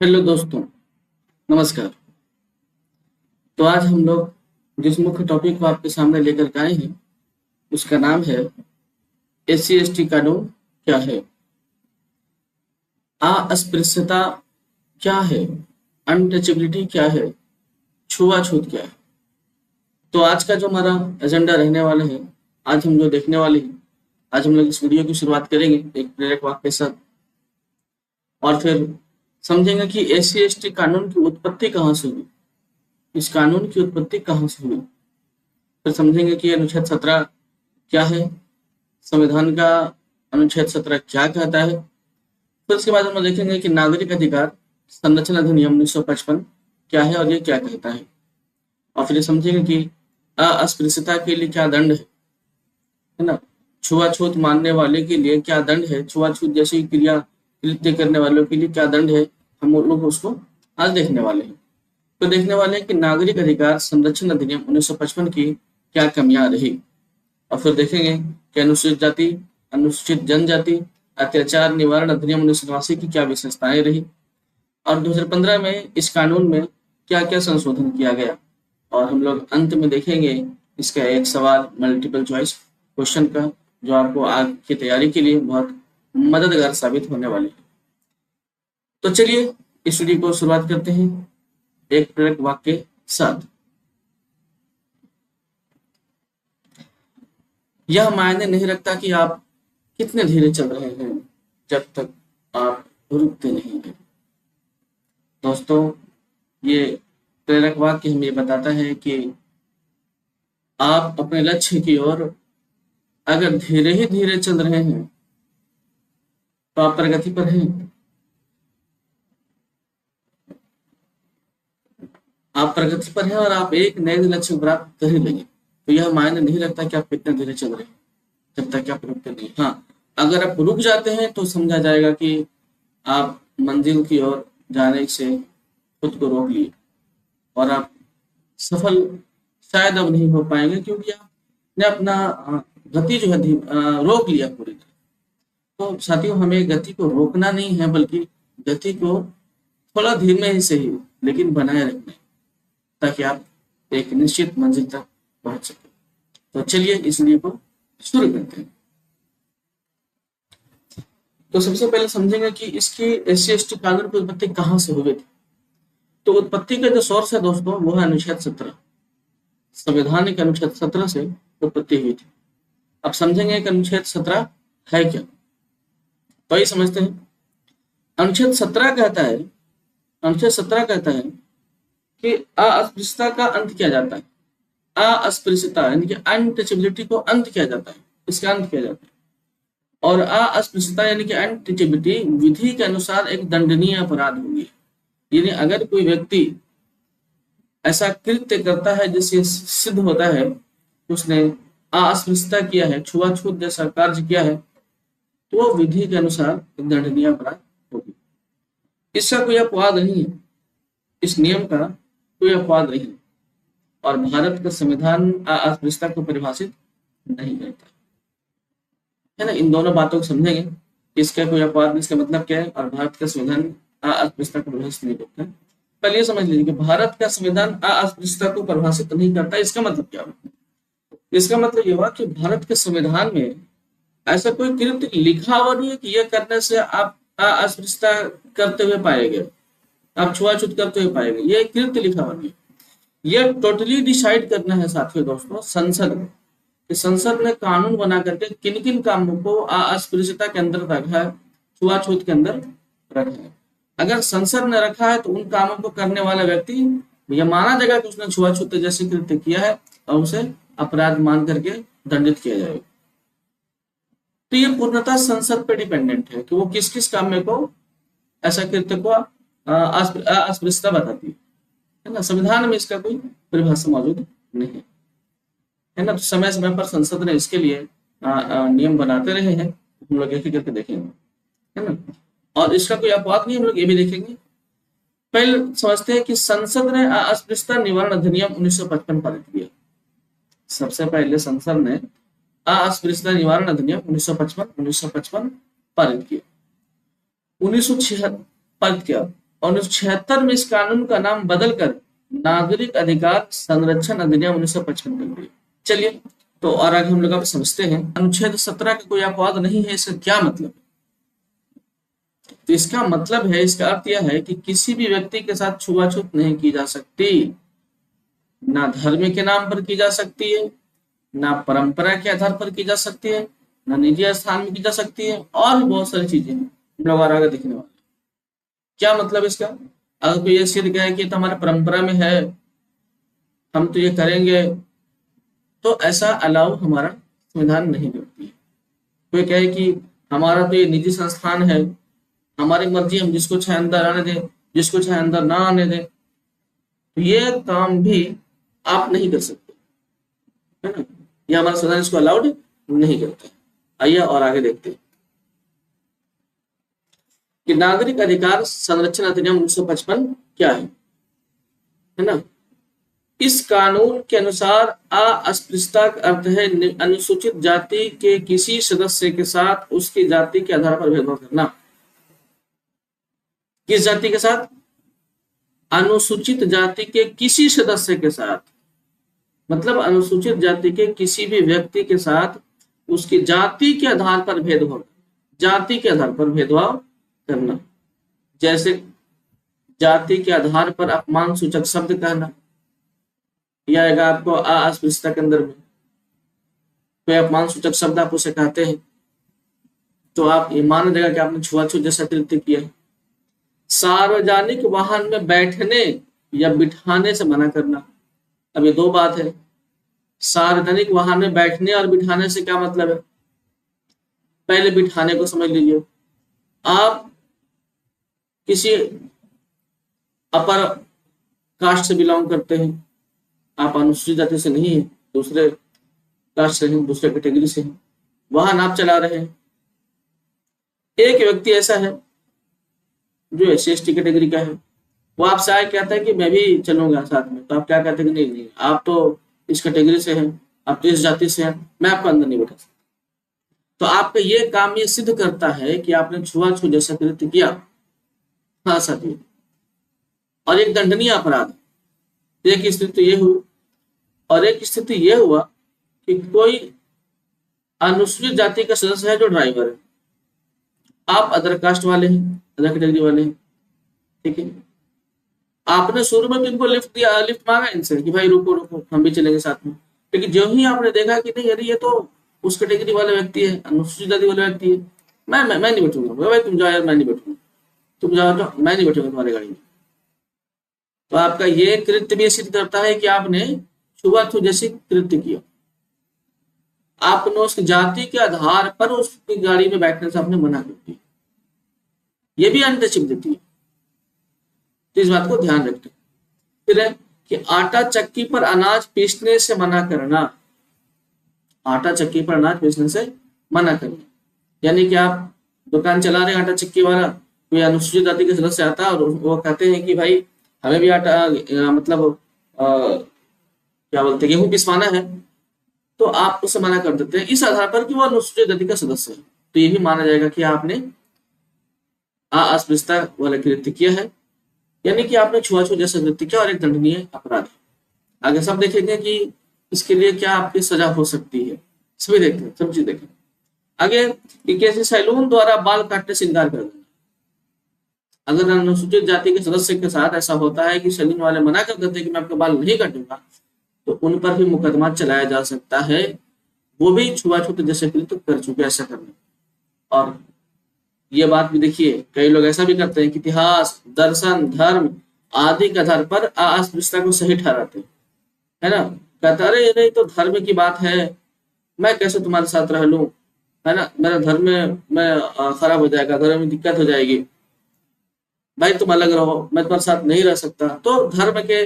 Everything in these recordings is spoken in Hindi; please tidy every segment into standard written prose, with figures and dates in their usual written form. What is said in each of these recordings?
हेलो दोस्तों, नमस्कार। तो आज हम लोग जिस मुख्य टॉपिक को आपके सामने लेकर के आए हैं उसका नाम है एससी एसटी कानून क्या है, अस्पृश्यता क्या है, अनटचेबिलिटी क्या है, छुआछूत क्या है। तो आज का जो हमारा एजेंडा रहने वाला है, आज हम जो देखने वाले हैं, आज हम लोग इस वीडियो की शुरुआत करेंगे एक प्रेरक वाक्य के साथ और फिर समझेंगे कि एससी एसटी कानून की उत्पत्ति कहाँ से हुई, इस कानून की उत्पत्ति कहाँ से हुई। फिर समझेंगे कि अनुच्छेद 17 क्या है, संविधान का अनुच्छेद 17 क्या कहता है। फिर उसके बाद हम देखेंगे कि नागरिक अधिकार संरक्षण अधिनियम 1955 क्या है और ये क्या कहता है। और फिर समझेंगे कि अस्पृश्यता के लिए क्या दंड है ना, छुआछूत मानने वाले के लिए क्या दंड है, छुआछूत जैसी क्रिया कृत्य करने वालों के लिए क्या दंड है, हम लोग उसको आज देखने वाले हैं। तो देखने वाले हैं कि नागरिक अधिकार संरक्षण अधिनियम 1955 की क्या कमियां रही, और फिर देखेंगे कि अनुसूचित जाति, अनुसूचित जनजाति अत्याचार निवारण अधिनियम 1989 की क्या विशेषताएं रही, और 2015 में इस कानून में क्या क्या संशोधन किया गया। और हम लोग अंत में देखेंगे इसका एक सवाल मल्टीपल चॉइस क्वेश्चन का, जो आपको आगे की तैयारी के लिए बहुत मददगार साबित होने वाले हैं। तो चलिए इस वीडियो को शुरुआत करते हैं एक प्रेरक वाक्य के साथ। यह मायने नहीं रखता कि आप कितने धीरे चल रहे हैं जब तक आप रुकते नहीं हैं। दोस्तों, ये प्रेरक वाक्य हमें बताता है कि आप अपने लक्ष्य की ओर अगर धीरे ही धीरे चल रहे हैं तो आप प्रगति पर हैं। आप प्रगति पर हैं और आप एक नए लक्ष्य प्राप्त कर ही लेंगे। तो यह मायने नहीं रखता कि आप कितने धीरे चल रहे हैं जब तक आप रुकते नहीं। हाँ, अगर आप रुक जाते हैं तो समझा जाएगा कि आप मंजिल की ओर जाने से खुद को रोक लिए और आप सफल शायद अब नहीं हो पाएंगे, क्योंकि आपने अपना गति जो है रोक लिया पूरी तरह। तो साथियों, हमें गति को रोकना नहीं है, बल्कि गति को थोड़ा धीमे ही सही लेकिन बनाए रखना है, ताकि आप एक निश्चित मंजिल तक पहुंच सके। तो चलिए इस वीडियो को शुरू करते हैं। तो सबसे पहले समझेंगे कि इसकी एससी एसटी कानून की उत्पत्ति कहाँ से हुई थी। तो उत्पत्ति का जो सोर्स है दोस्तों, वो है अनुच्छेद 17, संवैधानिक अनुच्छेद 17 से उत्पत्ति हुई थी। अब समझेंगे कि अनुच्छेद 17 है क्या, तो ये समझते हैं। अनुच्छेद 17 कहता है, अनुच्छेद 17 कहता है कि अस्पृश्यता का अंत किया जाता है। अस्पृश्यता यानी कि अनटचेबिलिटी को अंत किया जाता है, इसका अंत किया जाता है। और अस्पृश्यता यानी कि अनटचेबिलिटी विधि के अनुसार एक दंडनीय अपराध होगी। यानी अगर कोई व्यक्ति ऐसा कृत्य करता है जिससे सिद्ध होता है कि उसने अस्पृश्यता किया है, छुआछूत जैसा कार्य किया है, तो वो विधि के अनुसार एक दंडनीय अपराध होगी। इसका कोई अपवाद नहीं है, इस नियम का कोई अपवाद नहीं है, और भारत का संविधान अस्पृश्यता को परिभाषित नहीं करता है ना। इन दोनों बातों को समझेंगे, इसका कोई अपवाद, इसका मतलब क्या है, और भारत का संविधान अस्पृश्यता को परिभाषित नहीं करता। पहले ये समझ लीजिए कि भारत का संविधान अस्पृश्यता को परिभाषित नहीं करता। इसका मतलब क्या हुआ? इसका मतलब ये हुआ कि भारत के संविधान में ऐसा कोई कृत्य लिखा हुआ नहीं है कि यह करने से आप अस्पृश्यता करते हुए पाएंगे, आप छुआछूत करते हुए पाएंगे, ये कृत्य लिखा हुआ नहीं है। ये टोटली डिसाइड करना है साथियों, दोस्तों, संसद में, कि संसद ने कानून बना करके किन किन कामों को अस्पृश्यता के अंदर रखा है, छुआछूत के अंदर रखा है। अगर संसद ने रखा है तो उन कामों को करने वाला व्यक्ति यह माना जाएगा कि उसने छुआछूत जैसे कृत्य किया है और उसे अपराध मान करके दंडित किया जाएगा। तो ये पूर्णतः संसद पे डिपेंडेंट है कि वो किस किस काम में को ऐसा कृत्य को अस्पृश्यता बताती है ना। संविधान में इसका कोई परिभाषा मौजूद नहीं है ना। समय समय पर संसद ने इसके लिए नियम बनाते रहे हैं, हम लोग एक ही करके देखेंगे, है ना। और इसका कोई अपवाद नहीं, हम लोग ये भी देखेंगे। पहले समझते हैं कि संसद ने अस्पृश्यता निवारण अधिनियम 1955 पारित किया। सबसे पहले संसद ने अस्पृश्यता निवारण अधिनियम 1955 पारित किया, 1976 पारित किया। 1976 में इस कानून का नाम बदलकर नागरिक अधिकार संरक्षण अधिनियम 1955 कर दिया। चलिए तो और आगे हम लोग अब समझते हैं अनुच्छेद 17 का कोई अपवाद नहीं है, इसका क्या मतलब है? तो इसका मतलब है, इसका अर्थ यह है कि किसी भी व्यक्ति के साथ छुआछूत नहीं की जा सकती, ना धर्म के नाम पर की जा सकती है, ना परंपरा के आधार पर की जा सकती है, ना निजी स्थान में की जा सकती है, और भी बहुत सारी चीजें हम लोग और आगे देखने वाले। क्या मतलब इसका? अगर कोई ये सिद्ध कहे कि तो हमारे परंपरा में है, हम तो ये करेंगे, तो ऐसा अलाउ हमारा संविधान नहीं करती है। कोई कहे कि हमारा तो ये निजी संस्थान है, हमारी मर्जी, हम जिसको चाहे अंदर आने दें, जिसको चाहे अंदर ना आने दें, तो ये काम भी आप नहीं कर सकते, है ना? ये हमारा संविधान इसको अलाउड नहीं करता है। आइए और आगे देखते हैं कि नागरिक अधिकार संरक्षण अधिनियम 1955 क्या है ना? इस कानून के अनुसार अस्पृश्यता का अर्थ है अनुसूचित जाति के किसी सदस्य के साथ उसकी जाति के आधार पर भेदभाव करना। किस जाति के साथ? अनुसूचित जाति के किसी सदस्य के साथ, मतलब अनुसूचित जाति के किसी भी व्यक्ति के साथ उसकी जाति के आधार पर भेदभाव, जाति के आधार पर भेदभाव करना। जैसे जाति के आधार पर अपमान सूचक शब्द कहना, यह आएगा आपको अस्पृश्यता के अंदर में। कोई अपमान सूचक शब्द आप उसे कहते हैं तो आप ये मान जाएगा कि आपने छुआछूत जैसा कृत्य किया है। सार्वजनिक वाहन में बैठने या बिठाने से मना करना। अब ये दो बात है, सार्वजनिक वाहन में बैठने और बिठाने से क्या मतलब है? पहले बिठाने को समझ लीजिए। आप किसी अपर कास्ट से बिलोंग करते हैं, आप अनुसूचित जाति से नहीं है, दूसरे कास्ट से हैं, दूसरे कैटेगरी से हैं, वाहन आप चला रहे हैं। एक व्यक्ति ऐसा है जो SC/ST कैटेगरी का है, वो आपसे आए कहता है कि मैं भी चलूंगा साथ में, तो आप क्या कहते हैं कि नहीं नहीं, आप तो इस कैटेगरी से हैं, आप तो इस जाति से हैं, मैं आपको अंदर नहीं बैठा सकता। तो आपका ये काम ये सिद्ध करता है कि आपने छुआछूत जैसा कृत्य किया। हाँ साथी, और एक दंडनीय अपराध। एक स्थिति तो ये हुई, और एक स्थिति ये हुआ कि कोई अनुसूचित जाति का सदस्य है जो ड्राइवर है, आप अदर कास्ट वाले हैं, अदर कैटेगरी वाले हैं, ठीक है। आपने शुरू में तो इनको लिफ्ट दिया, लिफ्ट मांगा इनसे कि भाई रुको रुको हम भी चलेंगे साथ में, लेकिन जो ही आपने देखा कि नहीं अरे ये तो उस कैटेगरी वाला व्यक्ति है, अनुसूचित जाति वाला व्यक्ति है, मैं नहीं बैठूंगा, भाई तुम जाओ यार, मैं नहीं बैठूंगा, तुम जाओ तो मैं नहीं बैठूंगा तुम्हारी गाड़ी में। तो आपका ये कृत्य भी सिद्ध करता है कि आपने छुआछूत जैसी कृत्य किया। आपने उस जाति के आधार पर उसकी गाड़ी में बैठने से आपने मना कर दिया, ये भी अनटचेबिलिटी है। तो इस बात को ध्यान रखें। फिर है कि आटा चक्की पर अनाज पीसने से मना करना। आटा चक्की पर अनाज पीसने से मना करना, यानी कि आप दुकान चला रहे हैं आटा चक्की वाला, कोई अनुसूचित जाति के सदस्य आता है और वो कहते हैं कि भाई हमें भी आटा मतलब क्या बोलते हैं गेहूं पिसवाना है, तो आप उसे मना कर देते हैं इस आधार पर कि वो अनुसूचित जाति का सदस्य है। तो ये भी माना जाएगा कि आपने अस्पृश्यता वाला कृत्य किया है, यानी कि आपने छुआछूत जैसा कृत्य किया और एक दंडनीय अपराध है। आगे सब देखेंगे कि इसके लिए क्या आपकी सजा हो सकती है, सभी देखते हैं, सब चीज देखें। आगे कि कैसे सैलून द्वारा बाल काटने से इनकार कर देना। अगर अनुसूचित जाति के सदस्य के साथ ऐसा होता है कि सैलून वाले मना कर देते हैं कि मैं आपके बाल नहीं काटूंगा, तो उन पर भी मुकदमा चलाया जा सकता है, वो भी छुआछूत जैसे कृत्य कर चुके ऐसा करने। और ये बात भी देखिए, कई लोग ऐसा भी करते हैं कि इतिहास, दर्शन, धर्म आदि के आधार पर अस्पृश्यता को सही ठहराते हैं, है ना। कहता अरे नहीं तो धर्म की बात है, मैं कैसे तुम्हारे साथ रह लूं, है ना, मेरा धर्म में खराब हो जाएगा, धर्म में दिक्कत हो जाएगी, भाई तुम अलग रहो, मैं तुम्हारे साथ नहीं रह सकता। तो धर्म के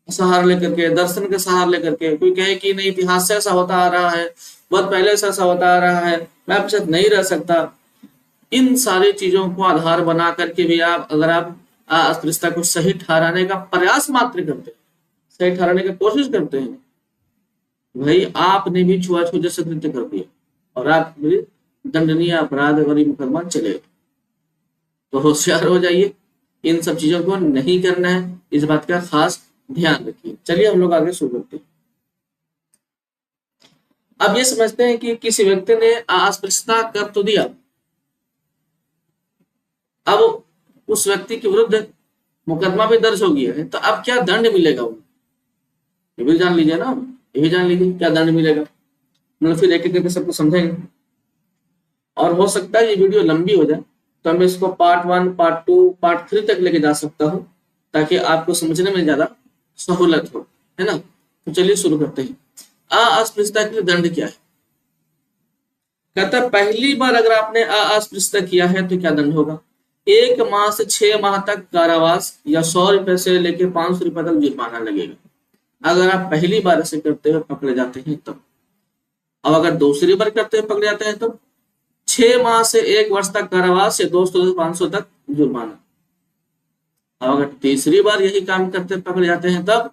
सहारा लेकर के, दर्शन के सहारा लेकर के कोई कहे कि नहीं इतिहास से ऐसा होता आ रहा है, बहुत पहले से ऐसा होता आ रहा है, मैं आपके साथ नहीं रह सकता, इन सारी चीजों को आधार बना करके भी आप अगर आप अस्पृश्यता को सही ठहराने का प्रयास मात्र करते हैं, सही ठहराने की कोशिश करते हैं, भाई आपने भी छुआछूत जैसे कृत्य कर दिया और आप दंडनीय अपराध और मुकदमा चले। तो होशियार हो जाइए, इन सब चीजों को नहीं करना है, इस बात का खास ध्यान रखिए। चलिए हम लोग आगे शुरू करते हैं। अब ये समझते हैं कि किसी व्यक्ति ने अस्पृश्यता कर तो दिया, अब उस व्यक्ति के विरुद्ध मुकदमा भी दर्ज हो गया है, तो अब क्या दंड मिलेगा उन्हें, ये भी जान लीजिए ना, ये भी जान लीजिए क्या दंड मिलेगा। मतलब फिर एक एक करके सबको समझेंगे, और हो सकता है ये वीडियो लंबी हो जाए तो मैं इसको पार्ट 1, पार्ट 2, पार्ट 3 तक लेके जा सकता हूँ, ताकि आपको समझने में ज्यादा सहूलत हो, है ना। तो चलिए शुरू करते हैं। अस्पृश्यता के लिए दंड क्या है। कहता है पहली बार अगर आपने अस्पृश्यता किया है तो क्या दंड होगा। 1 माह से 6 माह तक कारावास या 100 रुपए से लेकर 500 रुपए तक जुर्माना लगेगा, अगर आप पहली बार ऐसे करते हुए पकड़े जाते हैं तब। अब अगर दूसरी बार करते हुए पकड़े जाते हैं तो 6 माह से 1 वर्ष तक कारावास या 200 से 500 तक जुर्माना। अब अगर तीसरी बार यही काम करते पकड़े जाते हैं तब,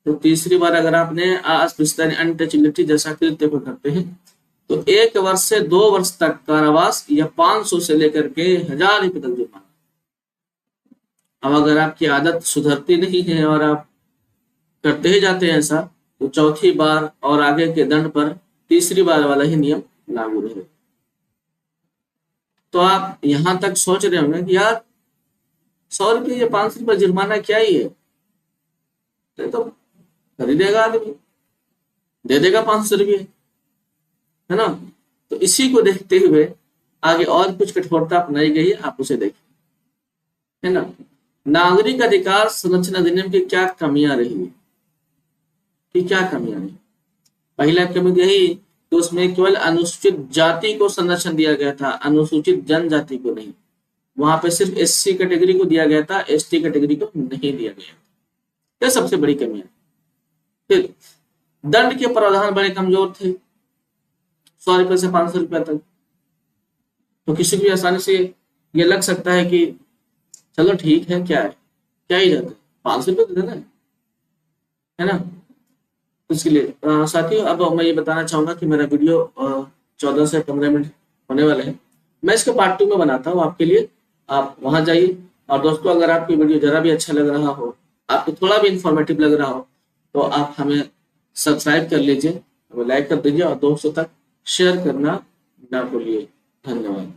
तो तीसरी बार अगर आपने अस्पृश्यता अनटचेबिलिटी जैसा कृत्य को करते हैं तो 1 वर्ष से 2 वर्ष तक कारावास या 500 से लेकर के 1000 रुपए तक जुर्माना। अब अगर आपकी आदत सुधरती नहीं है और आप करते ही जाते हैं ऐसा, तो चौथी बार और आगे के दंड पर तीसरी बार वाला ही नियम लागू रहेगा। तो आप यहां तक सोच रहे होंगे कि यार 100 रुपये या 500 रुपये जुर्माना क्या ही है, तो खरीदेगा आदमी, दे देगा 500 रुपये, है ना। तो इसी को देखते हुए आगे और कुछ कठोरता अपनाई गई, आप उसे देखें, है ना। नागरिक अधिकार संरक्षण अधिनियम की क्या कमियां रही, कि क्या कमियां रही। पहला कमी यही कि उसमें केवल अनुसूचित जाति को संरक्षण दिया गया था, अनुसूचित जनजाति को नहीं। वहां पे सिर्फ SC कैटेगरी को दिया गया था, ST कैटेगरी को नहीं दिया गया। यह सबसे बड़ी कमी है। फिर दंड के प्रावधान बड़े कमजोर थे, 100 रुपए से 500 रुपए तक। तो किसी को भी आसानी से ये लग सकता है कि चलो ठीक है, क्या है, क्या ही जाता है, 500 रुपये तो देना है ना। इसके लिए साथियों अब मैं ये बताना चाहूंगा कि मेरा वीडियो 14 से 15 मिनट होने वाले हैं। मैं इसको पार्ट 2 में बनाता हूँ आपके लिए, आप वहां जाइए। और दोस्तों अगर आपकी वीडियो जरा भी अच्छा लग रहा हो, आपको थोड़ा भी इंफॉर्मेटिव लग रहा हो, तो आप हमें सब्सक्राइब कर लीजिए, हमें लाइक कर दीजिए और दोस्तों तक शेयर करना ना भूलिए। धन्यवाद।